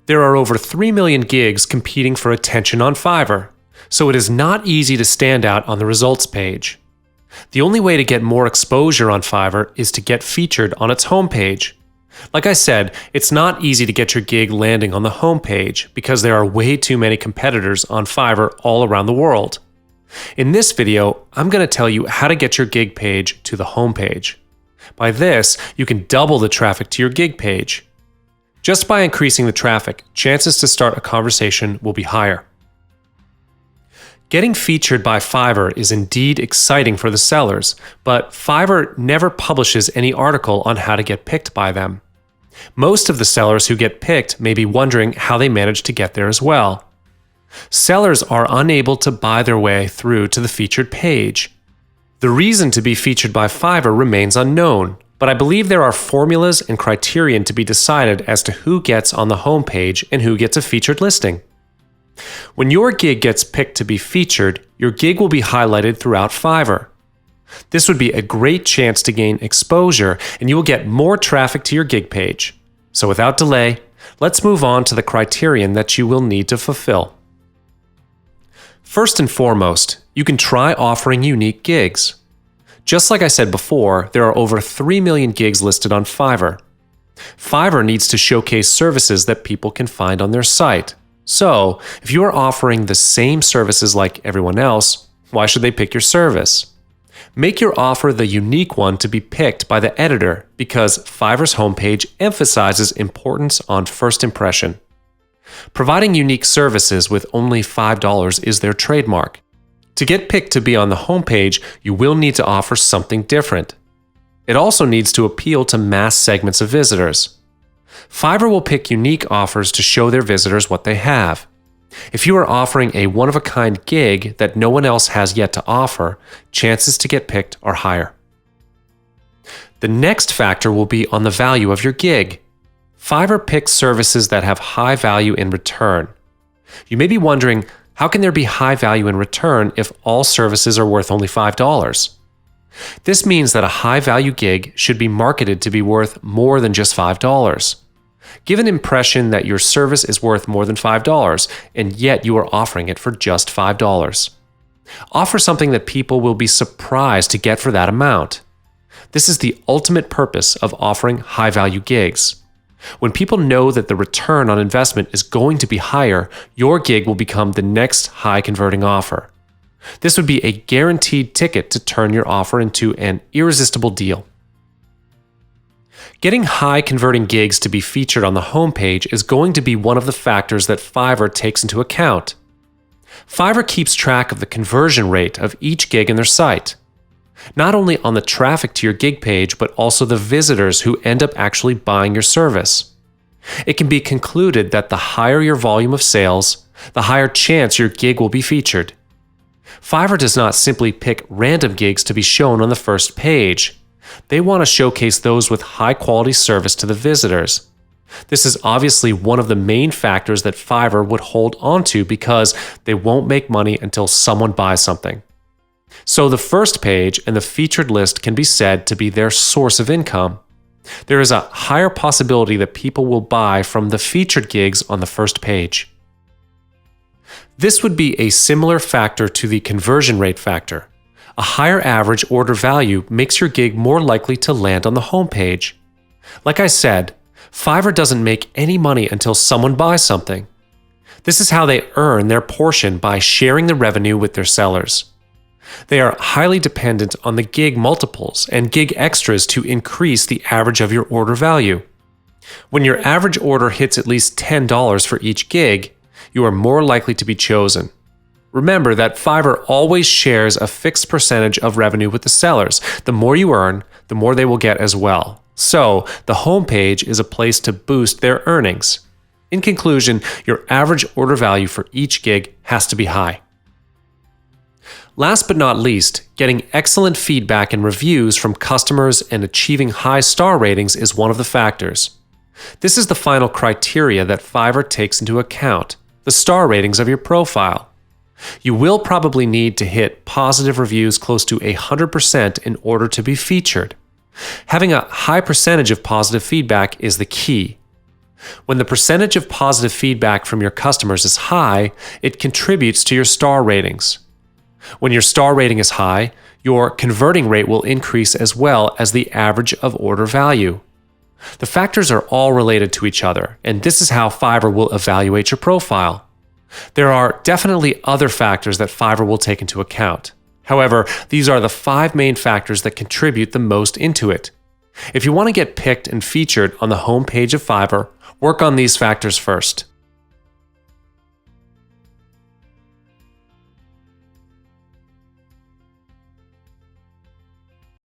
There are over 3 million gigs competing for attention on Fiverr, so it is not easy to stand out on the results page. The only way to get more exposure on Fiverr is to get featured on its homepage. Like I said, it's not easy to get your gig landing on the homepage because there are way too many competitors on Fiverr all around the world. In this video, I'm going to tell you how to get your gig page to the homepage. By this, you can double the traffic to your gig page. Just by increasing the traffic, chances to start a conversation will be higher. Getting featured by Fiverr is indeed exciting for the sellers, but Fiverr never publishes any article on how to get picked by them. Most of the sellers who get picked may be wondering how they managed to get there as well. Sellers are unable to buy their way through to the featured page. The reason to be featured by Fiverr remains unknown, but I believe there are formulas and criterion to be decided as to who gets on the homepage and who gets a featured listing. When your gig gets picked to be featured, your gig will be highlighted throughout Fiverr. This would be a great chance to gain exposure, and you will get more traffic to your gig page. So without delay, let's move on to the criterion that you will need to fulfill. First and foremost, you can try offering unique gigs. Just like I said before, there are over 3 million gigs listed on Fiverr. Fiverr needs to showcase services that people can find on their site. So, if you are offering the same services like everyone else, why should they pick your service? Make your offer the unique one to be picked by the editor because Fiverr's homepage emphasizes importance on first impression. Providing unique services with only $5 is their trademark. To get picked to be on the homepage, you will need to offer something different. It also needs to appeal to mass segments of visitors. Fiverr will pick unique offers to show their visitors what they have. If you are offering a one-of-a-kind gig that no one else has yet to offer, chances to get picked are higher. The next factor will be on the value of your gig. Fiverr picks services that have high value in return. You may be wondering, how can there be high value in return if all services are worth only $5? This means that a high-value gig should be marketed to be worth more than just $5. Give an impression that your service is worth more than $5, and yet you are offering it for just $5. Offer something that people will be surprised to get for that amount. This is the ultimate purpose of offering high-value gigs. When people know that the return on investment is going to be higher, your gig will become the next high-converting offer. This would be a guaranteed ticket to turn your offer into an irresistible deal. Getting high-converting gigs to be featured on the homepage is going to be one of the factors that Fiverr takes into account. Fiverr keeps track of the conversion rate of each gig in their site, not only on the traffic to your gig page, but also the visitors who end up actually buying your service. It can be concluded that the higher your volume of sales, the higher chance your gig will be featured. Fiverr does not simply pick random gigs to be shown on the first page. They want to showcase those with high-quality service to the visitors. This is obviously one of the main factors that Fiverr would hold onto because they won't make money until someone buys something. So the first page and the featured list can be said to be their source of income. There is a higher possibility that people will buy from the featured gigs on the first page. This would be a similar factor to the conversion rate factor. A higher average order value makes your gig more likely to land on the homepage. Like I said, Fiverr doesn't make any money until someone buys something. This is how they earn their portion by sharing the revenue with their sellers. They are highly dependent on the gig multiples and gig extras to increase the average of your order value. When your average order hits at least $10 for each gig, you are more likely to be chosen. Remember that Fiverr always shares a fixed percentage of revenue with the sellers. The more you earn, the more they will get as well. So, the homepage is a place to boost their earnings. In conclusion, your average order value for each gig has to be high. Last but not least, getting excellent feedback and reviews from customers and achieving high star ratings is one of the factors. This is the final criteria that Fiverr takes into account, the star ratings of your profile. You will probably need to hit positive reviews close to 100% in order to be featured. Having a high percentage of positive feedback is the key. When the percentage of positive feedback from your customers is high, it contributes to your star ratings. When your star rating is high, your converting rate will increase as well as the average of order value. The factors are all related to each other, and this is how Fiverr will evaluate your profile. There are definitely other factors that Fiverr will take into account. However, these are the 5 main factors that contribute the most into it. If you want to get picked and featured on the home page of Fiverr, work on these factors first.